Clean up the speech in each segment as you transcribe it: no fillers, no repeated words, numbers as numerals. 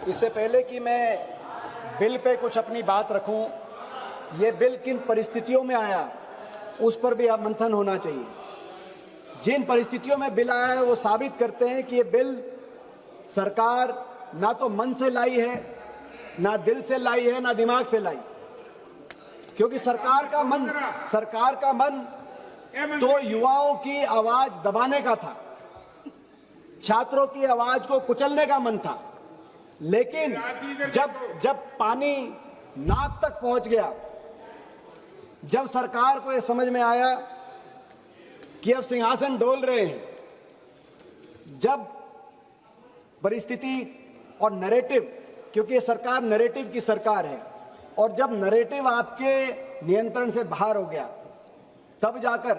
इससे पहले कि मैं बिल पे कुछ अपनी बात रखूं, ये बिल किन परिस्थितियों में आया उस पर भी अब मंथन होना चाहिए। जिन परिस्थितियों में बिल आया है वो साबित करते हैं कि ये बिल सरकार ना तो मन से लाई है, ना दिल से लाई है, ना दिमाग से लाई। क्योंकि सरकार का मन तो युवाओं की आवाज दबाने का था, छात्रों की आवाज को कुचलने का मन था। लेकिन जब पानी नाक तक पहुंच गया, जब सरकार को यह समझ में आया कि अब सिंहासन डोल रहे हैं, जब परिस्थिति और नैरेटिव, क्योंकि ये सरकार नैरेटिव की सरकार है, और जब नैरेटिव आपके नियंत्रण से बाहर हो गया, तब जाकर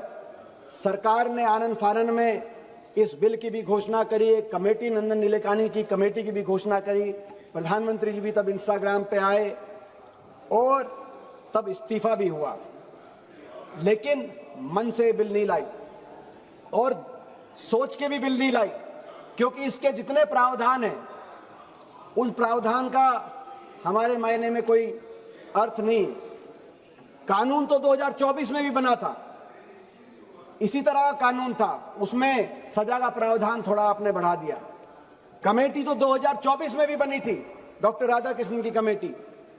सरकार ने आनन फानन में इस बिल की भी घोषणा करी, एक कमेटी नंदन नीलेकानी की कमेटी की भी घोषणा करी। प्रधानमंत्री जी भी तब इंस्टाग्राम पे आए और तब इस्तीफा भी हुआ। लेकिन मन से बिल नहीं लाई और सोच के भी बिल नहीं लाई, क्योंकि इसके जितने प्रावधान हैं उन प्रावधान का हमारे मायने में कोई अर्थ नहीं। कानून तो 2024 में भी बना था, इसी तरह का कानून था, उसमें सजा का प्रावधान थोड़ा आपने बढ़ा दिया। कमेटी तो 2024 में भी बनी थी, डॉक्टर राधाकृष्णन की कमेटी,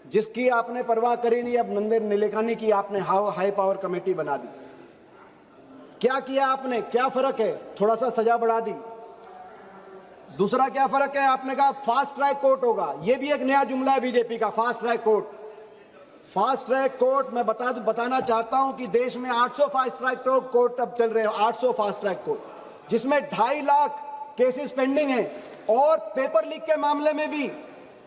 जिसकी आपने परवाह करी नहीं। अब नंदन नीलेकानी की आपने हाई पावर कमेटी बना दी। क्या किया आपने? क्या फर्क है? थोड़ा सा सजा बढ़ा दी। दूसरा क्या फर्क है? आपने कहा फास्ट ट्रैक कोर्ट होगा। यह भी एक नया जुमला है बीजेपी का, fast track court. Fast track court मैं बताना चाहता हूं कि देश में 800 फास्ट ट्रैक कोर्ट अब चल रहे हैं, 800 फास्ट ट्रैक कोर्ट, जिसमें 2.5 लाख केसेस पेंडिंग हैं। और पेपर लीक के मामले में भी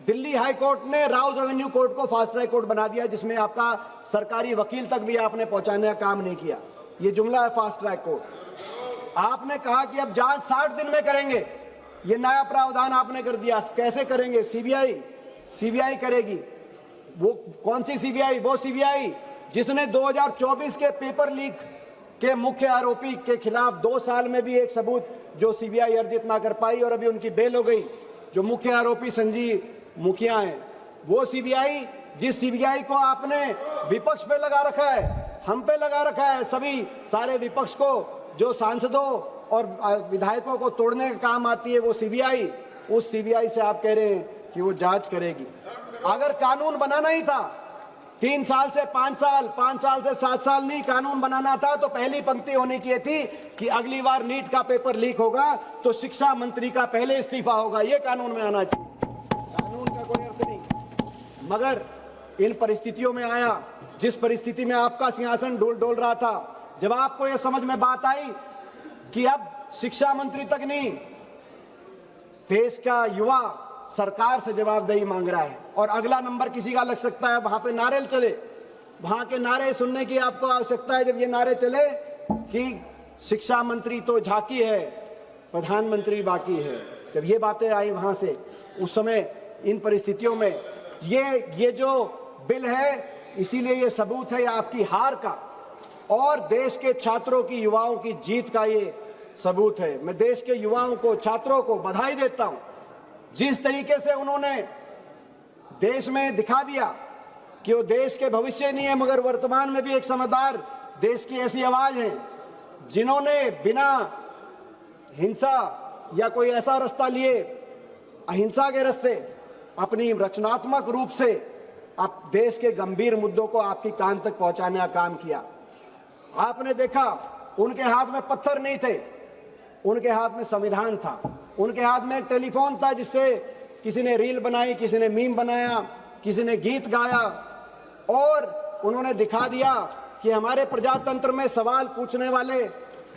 दिल्ली हाई कोर्ट ने राउज एवेन्यू कोर्ट को फास्ट ट्रैक कोर्ट बना दिया, जिसमें आपका सरकारी वकील तक भी आपने पहुंचाने का काम नहीं किया। ये जुमला है फास्ट ट्रैक कोर्ट। आपने कहा कि अब जांच 60 दिन में करेंगे, ये नया प्रावधान आपने कर दिया। कैसे करेंगे? सीबीआई करेगी। वो कौन सी सीबीआई? वो सीबीआई जिसने 2024 के पेपर लीक के मुख्य आरोपी के खिलाफ 2 साल में भी एक सबूत जो सीबीआई अर्जित ना कर पाई और अभी उनकी बेल हो गई। जो मुख्य आरोपी संजीव मुखिया हैं, वो सीबीआई, जिस सीबीआई को आपने विपक्ष पे लगा रखा है, हम पे लगा रखा है, सभी सारे विपक्ष को, जो सांसदों और विधायकों को तोड़ने का काम आती है, वो सीबीआई, उस सीबीआई से आप कह रहे हैं कि वो जांच करेगी। अगर कानून बनाना ही था 3 साल से 5 साल, 5 साल से 7 साल नहीं, कानून बनाना था तो पहली पंक्ति होनी चाहिए थी कि अगली बार नीट का पेपर लीक होगा तो शिक्षा मंत्री का पहले इस्तीफा होगा। ये कानून में आना चाहिए, कानून का कोई अर्थ नहीं। मगर इन परिस्थितियों में आया, जिस परिस्थिति में आपका सिंहासन डोल रहा था, जब आपको यह समझ में बात आई कि अब शिक्षा मंत्री तक नहीं, देश का युवा सरकार से जवाबदेही मांग रहा है और अगला नंबर किसी का लग सकता है, वहां पे नारे चले, वहां के नारे सुनने की आपको आवश्यकता है। जब ये नारे चले कि शिक्षा मंत्री तो झांकी है, प्रधानमंत्री बाकी है, जब ये बातें आई वहां से, उस समय इन परिस्थितियों में ये जो बिल है, इसीलिए ये सबूत है आपकी हार का और देश के छात्रों की, युवाओं की जीत का ये सबूत है। मैं देश के युवाओं को, छात्रों को बधाई देता हूं। जिस तरीके से उन्होंने देश में दिखा दिया कि वो देश के भविष्य नहीं है, मगर वर्तमान में भी एक समझदार देश की ऐसी आवाज है जिन्होंने बिना हिंसा या कोई ऐसा रास्ता लिए, अहिंसा के रास्ते, अपनी रचनात्मक रूप से आप देश के गंभीर मुद्दों को आपकी कान तक पहुंचाने का काम किया। आपने देखा उनके हाथ में पत्थर नहीं थे, उनके हाथ में संविधान था, उनके हाथ में एक टेलीफोन था जिससे किसी ने रील बनाई, किसी ने मीम बनाया, किसी ने गीत गाया और उन्होंने दिखा दिया कि हमारे प्रजातंत्र में सवाल पूछने वाले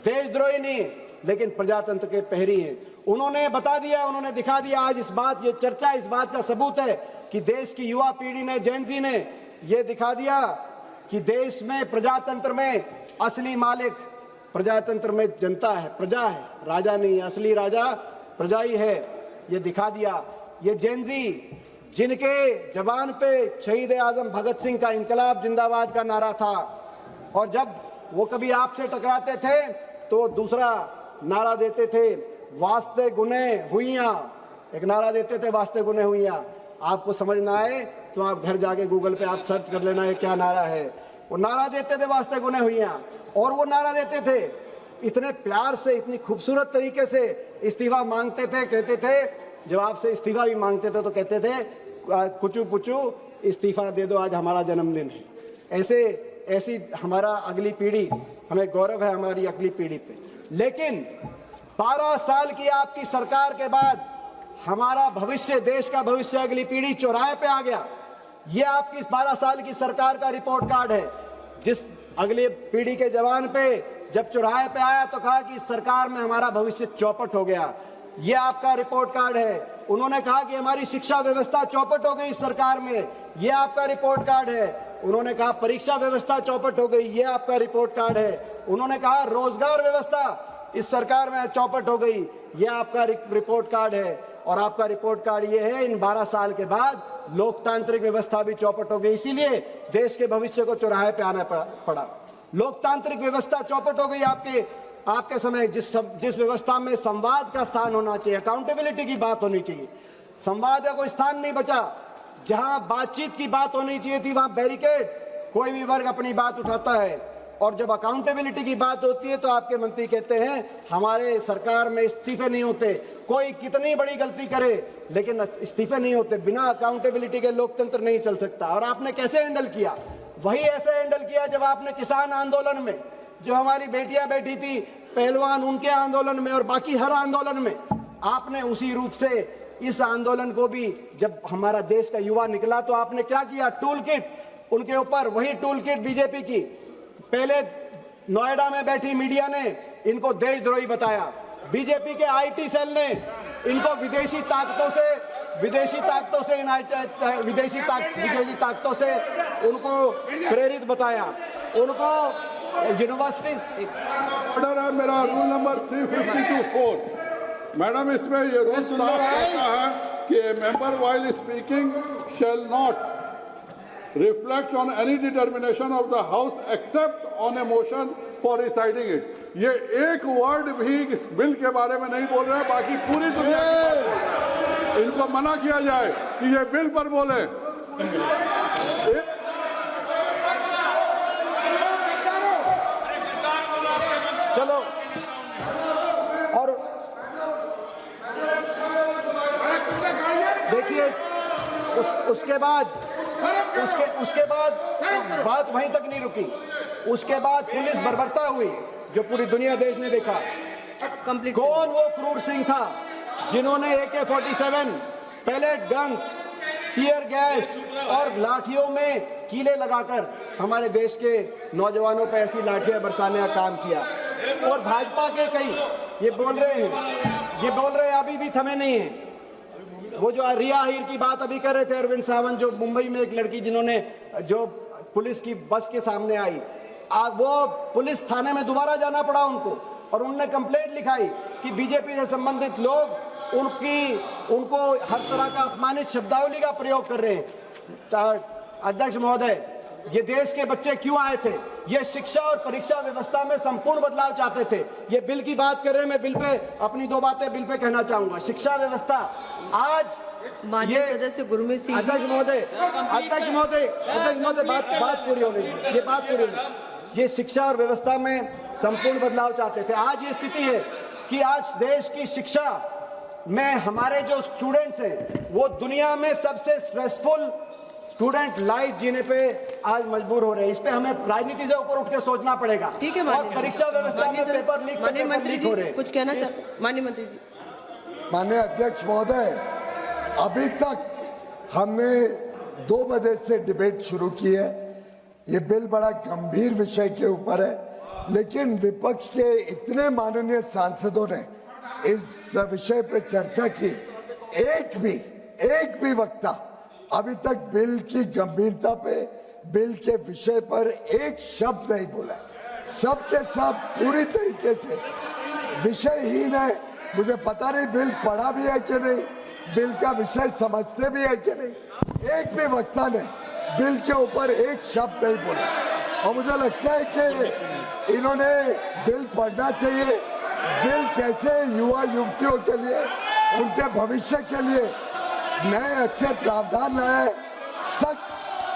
देशद्रोही नहीं लेकिन प्रजातंत्र के प्रहरी हैं। उन्होंने बता दिया, उन्होंने दिखा दिया। आज ये चर्चा इस बात का सबूत है कि देश की युवा पीढ़ी ने, जेनजी ने ये दिखा दिया कि देश में, प्रजातंत्र में असली मालिक प्रजातंत्र में जनता है, प्रजा है, राजा नहीं। असली राजा प्रजा ही है, ये दिखा दिया। ये जेनजी जिनके जबान पे शहीद आजम भगत सिंह का इंकलाब जिंदाबाद का नारा था और जब वो कभी आपसे टकराते थे तो दूसरा नारा देते थे, वास्ते गुने हुइयां, एक नारा देते थे, वास्ते गुने हुइयां। आपको समझ ना आए तो आप घर जाके गूगल पे आप सर्च कर लेना ये क्या नारा है। वो नारा देते थे वास्ते गुने हुइयां, और वो नारा देते थे इतने प्यार से, इतनी खूबसूरत तरीके से इस्तीफा मांगते थे। कहते थे, जब आपसे इस्तीफा भी मांगते थे तो कहते थे कुचू पुचू इस्तीफा दे दो, आज हमारा जन्मदिन है। ऐसी हमारा अगली पीढ़ी, हमें गौरव है हमारी अगली पीढ़ी पे। लेकिन 12 साल की आपकी सरकार के बाद हमारा भविष्य, देश का भविष्य, अगली पीढ़ी चौराहे पे आ गया। ये आपकी 12 साल की सरकार का रिपोर्ट कार्ड है। जिस अगली पीढ़ी के जवान पे जब चौराहे पे आया तो कहा कि सरकार में हमारा भविष्य चौपट हो गया। ये आपका रिपोर्ट कार्ड है। उन्होंने कहा कि हमारी शिक्षा व्यवस्था चौपट हो गई इस सरकार में, ये आपका रिपोर्ट कार्ड है। उन्होंने कहा परीक्षा व्यवस्था चौपट हो गई, ये आपका रिपोर्ट कार्ड है। उन्होंने कहा रोजगार व्यवस्था इस सरकार में चौपट हो गई, ये आपका रिपोर्ट कार्ड है। और आपका रिपोर्ट कार्ड ये है, इन 12 साल के बाद लोकतांत्रिक व्यवस्था भी चौपट हो गई, इसीलिए देश के भविष्य को चौराहे पे आना पड़ा। लोकतांत्रिक व्यवस्था चौपट हो गई आपके समय। जिस व्यवस्था में संवाद का स्थान होना चाहिए, अकाउंटेबिलिटी की बात होनी चाहिए, संवाद का कोई स्थान नहीं बचा। जहां बातचीत की बात होनी चाहिए थी वहां बैरिकेड, कोई भी वर्ग अपनी बात उठाता है। और जब अकाउंटेबिलिटी की बात होती है तो आपके मंत्री कहते हैं हमारे सरकार में इस्तीफे नहीं होते। कोई कितनी बड़ी गलती करे लेकिन इस्तीफे नहीं होते। बिना अकाउंटेबिलिटी के लोकतंत्र नहीं चल सकता। और आपने कैसे हैंडल किया? वही ऐसे हैंडल किया जब आपने किसान आंदोलन में, जो हमारी बेटियां बैठी थी पहलवान, उनके आंदोलन में और बाकी हर आंदोलन में आपने उसी रूप से इस आंदोलन को भी, जब हमारा देश का युवा निकला तो आपने क्या किया? टूल किट उनके ऊपर, वही टूल किट बीजेपी की। पहले नोएडा में बैठी मीडिया ने इनको देशद्रोही बताया, बीजेपी के आईटी सेल ने इनको विदेशी ताकतों से उनको प्रेरित बताया, उनको यूनिवर्सिटीज। ऑर्डर है मेरा रूल नंबर 352(4). मैडम, इसमें ये रूल साफ कहता है कि member while speaking shall not reflect on any determination of the house except on a motion for reciting it। ये एक वर्ड भी इस बिल के बारे में नहीं बोल रहे हैं, बाकी पूरी दुनिया की बात बोल रहे हैं। इनको मना किया जाए कि ये बिल पर बोले। चलो, और देखिए उसके बाद बात वहीं तक नहीं रुकी। उसके बाद पुलिस बर्बरता हुई जो पूरी दुनिया देश ने देखा। कौन वो क्रूर सिंह था जिन्होंने AK-47, palette guns, tear gas और लाठियों में कीले लगाकर हमारे देश के नौजवानों पर ऐसी लाठियां बरसाने का काम किया। और भाजपा के कई ये बोल रहे हैं अभी भी थमे नहीं है। वो जो रिया हीर की बात अभी कर रहे थे अरविंद सावंत, जो मुंबई में एक लड़की जो पुलिस की बस के सामने आई, वो पुलिस थाने में दोबारा जाना पड़ा उनको, और उन्होंने कंप्लेंट लिखाई कि बीजेपी से संबंधित लोग उनको हर तरह का अपमानित शब्दावली का प्रयोग कर रहे हैं। अध्यक्ष महोदय, ये देश के बच्चे क्यों आए थे? ये शिक्षा और परीक्षा व्यवस्था में संपूर्ण बदलाव चाहते थे। ये बिल की बात कर रहे हैं, मैं बिल पे अपनी 2 बातें बिल पे कहना चाहूंगा। शिक्षा व्यवस्था आज माननीय सदस्य गुरमीत सिंह। अध्यक्ष महोदय बात पूरी होने दीजिए, ये बात पूरी होनी। ये शिक्षा और व्यवस्था में संपूर्ण बदलाव चाहते थे। आज ये स्थिति है कि आज देश की शिक्षा में हमारे जो स्टूडेंट्स हैं वो दुनिया में सबसे स्ट्रेसफुल स्टूडेंट लाइफ जीने पे आज मजबूर हो रहे हैं। इस पे हमें राजनीति से ऊपर उठ के सोचना पड़ेगा। ठीक है, और परीक्षा व्यवस्था में पेपर लीक हो रहे हैं। कुछ कहना चाहते माननीय मंत्री जी? माननीय अध्यक्ष महोदय, अभी तक हमने 2 बजे से डिबेट शुरू की है। ये बिल बड़ा गंभीर विषय के ऊपर है, लेकिन विपक्ष के इतने माननीय सांसदों ने इस विषय पे चर्चा की, एक भी वक्ता अभी तक बिल की गंभीरता पे, बिल के विषय पर एक शब्द नहीं बोला। सबके सब पूरी तरीके से विषयहीन है। मुझे पता नहीं बिल पढ़ा भी है कि नहीं, बिल का विषय समझते भी है कि नहीं। एक भी वक्ता ने बिल के ऊपर एक शब्द नहीं बोला। और मुझे लगता है कि इन्होंने बिल पढ़ना चाहिए। बिल कैसे युवा युवतियों के लिए उनके भविष्य के लिए नए अच्छे प्रावधान लाए, सख्त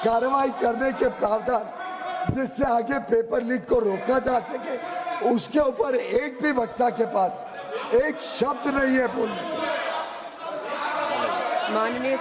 कार्रवाई करने के प्रावधान, जिससे आगे पेपर लीक को रोका जा सके। उसके ऊपर एक भी वक्ता के पास एक शब्द नहीं है बोलने। माननीय